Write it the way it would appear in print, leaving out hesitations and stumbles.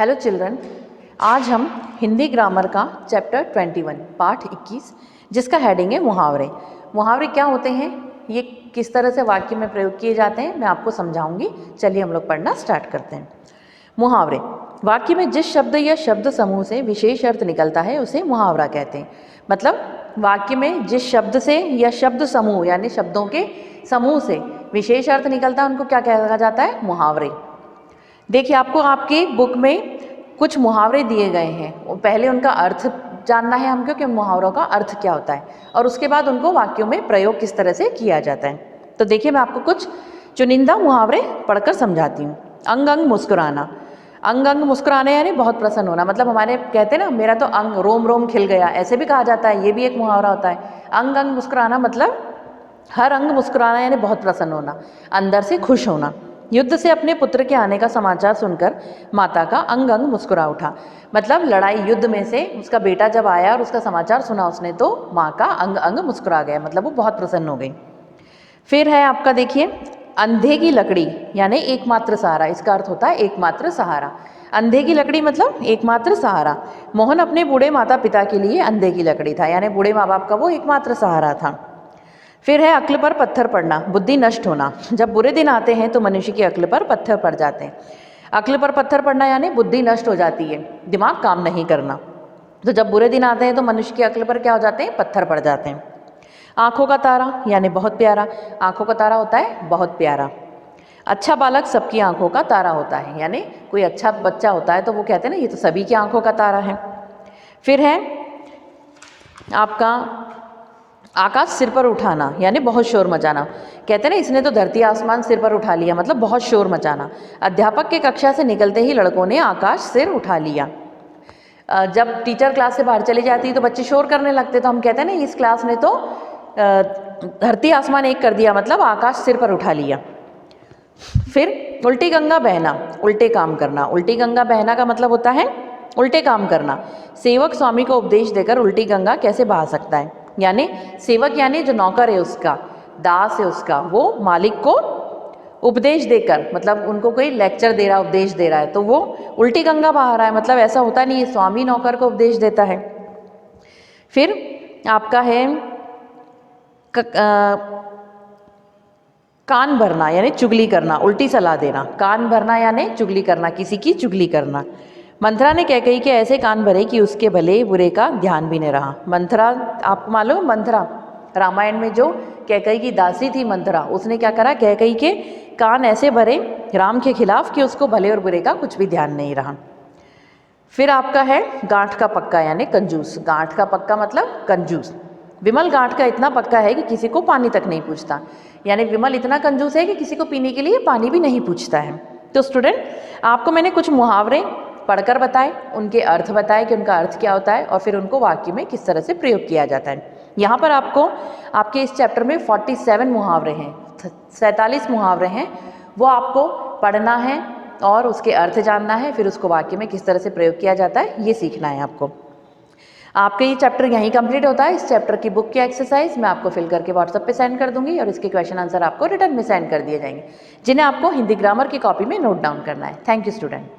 Hello children, आज हम Hindi grammar का चैप्टर 21 पाठ 21 जिसका हेडिंग है मुहावरे। मुहावरे क्या होते हैं, ये किस तरह से वाक्य में प्रयोग किए जाते हैं, मैं आपको समझाऊंगी। चलिए हम लोग पढ़ना स्टार्ट करते हैं। मुहावरे वाक्य में जिस शब्द या शब्द समूह से विशेष अर्थ निकलता है उसे मुहावरा कहते हैं। मतलब वाक्य में जिस शब्द से या शब्द समूह यानी शब्दों के समूह से विशेष अर्थ निकलता है उनको क्या कहा जाता है, मुहावरे। देखिए, आपको आपकी बुक में कुछ मुहावरे दिए गए हैं, पहले उनका अर्थ जानना है हमको कि मुहावरों का अर्थ क्या होता है और उसके बाद उनको वाक्यों में प्रयोग किस तरह से किया जाता है। तो देखिए, मैं आपको कुछ चुनिंदा मुहावरे पढ़कर समझाती हूँ। अंग अंग मुस्कुराना। अंग अंग मुस्कुराना यानी बहुत प्रसन्न होना। मतलब हमारे कहते हैं ना, मेरा तो अंग रोम रोम खिल गया, ऐसे भी कहा जाता है। ये भी एक मुहावरा होता है। अंग अंग मुस्कुराना मतलब हर अंग मुस्कुराना यानी बहुत प्रसन्न होना, अंदर से खुश होना। युद्ध से अपने पुत्र के आने का समाचार सुनकर माता का अंग अंग मुस्कुरा उठा। मतलब लड़ाई युद्ध में से उसका बेटा जब आया और उसका समाचार सुना उसने, तो माँ का अंग अंग मुस्कुरा गया, मतलब वो बहुत प्रसन्न हो गई। फिर है आपका, देखिए, अंधे की लकड़ी यानी एकमात्र सहारा। इसका अर्थ होता है एकमात्र सहारा। अंधे की लकड़ी मतलब एकमात्र सहारा। मोहन अपने बूढ़े माता पिता के लिए अंधे की लकड़ी था, यानी बूढ़े माँ बाप का वो एकमात्र सहारा था। फिर है अक्ल पर पत्थर पड़ना, बुद्धि नष्ट होना। जब बुरे दिन आते हैं तो मनुष्य की अक्ल पर पत्थर पड़ जाते हैं। अक्ल पर पत्थर पड़ना यानी बुद्धि नष्ट हो जाती है, दिमाग काम नहीं करना। तो जब बुरे दिन आते हैं तो मनुष्य की अक्ल पर क्या हो जाते हैं, पत्थर पड़ जाते हैं। आंखों का तारा यानी बहुत प्यारा। आंखों का तारा होता है बहुत प्यारा। अच्छा बालक सबकी आंखों का तारा होता है, यानी कोई अच्छा बच्चा होता है तो वो कहते हैं ना, ये तो सभी की आंखों का तारा है। फिर है आपका आकाश सिर पर उठाना यानी बहुत शोर मचाना। कहते हैं ना, इसने तो धरती आसमान सिर पर उठा लिया, मतलब बहुत शोर मचाना। अध्यापक के कक्षा से निकलते ही लड़कों ने आकाश सिर उठा लिया। जब टीचर क्लास से बाहर चली जाती तो बच्चे शोर करने लगते, तो हम कहते हैं ना, इस क्लास ने तो धरती आसमान एक कर दिया, मतलब आकाश सिर पर उठा लिया। फिर उल्टी गंगा बहना, उल्टे काम करना। उल्टी गंगा बहना का मतलब होता है उल्टे काम करना। सेवक स्वामी को उपदेश देकर उल्टी गंगा कैसे बहा सकता है, यानी सेवक यानी जो नौकर है उसका, दास है उसका, वो मालिक को उपदेश देकर, मतलब उनको कोई लेक्चर दे रहा है, उपदेश दे रहा है, तो वो उल्टी गंगा बहा रहा है। मतलब ऐसा होता नहीं है, स्वामी नौकर को उपदेश देता है। फिर आपका है कान भरना यानी चुगली करना, उल्टी सलाह देना। कान भरना यानी चुगली करना, किसी की चुगली करना। मंथरा ने कैकेयी के ऐसे कान भरे कि उसके भले बुरे का ध्यान भी नहीं रहा। मंथरा, आपको मालूम, मंथरा रामायण में जो कैकेयी की दासी थी मंथरा, उसने क्या करा, कैकेयी के कान ऐसे भरे राम के खिलाफ कि उसको भले और बुरे का कुछ भी ध्यान नहीं रहा। फिर आपका है गांठ का पक्का यानी कंजूस। गांठ का पक्का मतलब कंजूस। विमल गांठ का इतना पक्का है कि किसी को पानी तक नहीं पूछता, यानी विमल इतना कंजूस है कि किसी को पीने के लिए पानी भी नहीं पूछता है। तो स्टूडेंट, आपको मैंने कुछ मुहावरे पढ़कर बताए, उनके अर्थ बताए कि उनका अर्थ क्या होता है और फिर उनको वाक्य में किस तरह से प्रयोग किया जाता है। यहाँ पर आपको आपके इस चैप्टर में 47 मुहावरे हैं, 47 मुहावरे हैं, वो आपको पढ़ना है और उसके अर्थ जानना है, फिर उसको वाक्य में किस तरह से प्रयोग किया जाता है ये सीखना है आपको। आपका ये चैप्टर यहीं कंप्लीट होता है। इस चैप्टर की बुक की एक्सरसाइज मैं आपको फिल करके व्हाट्सएप पे सेंड कर दूंगी और इसके क्वेश्चन आंसर आपको रिटर्न में सेंड कर दिए जाएंगे, जिन्हें आपको हिंदी ग्रामर की कॉपी में नोट डाउन करना है। Thank you student.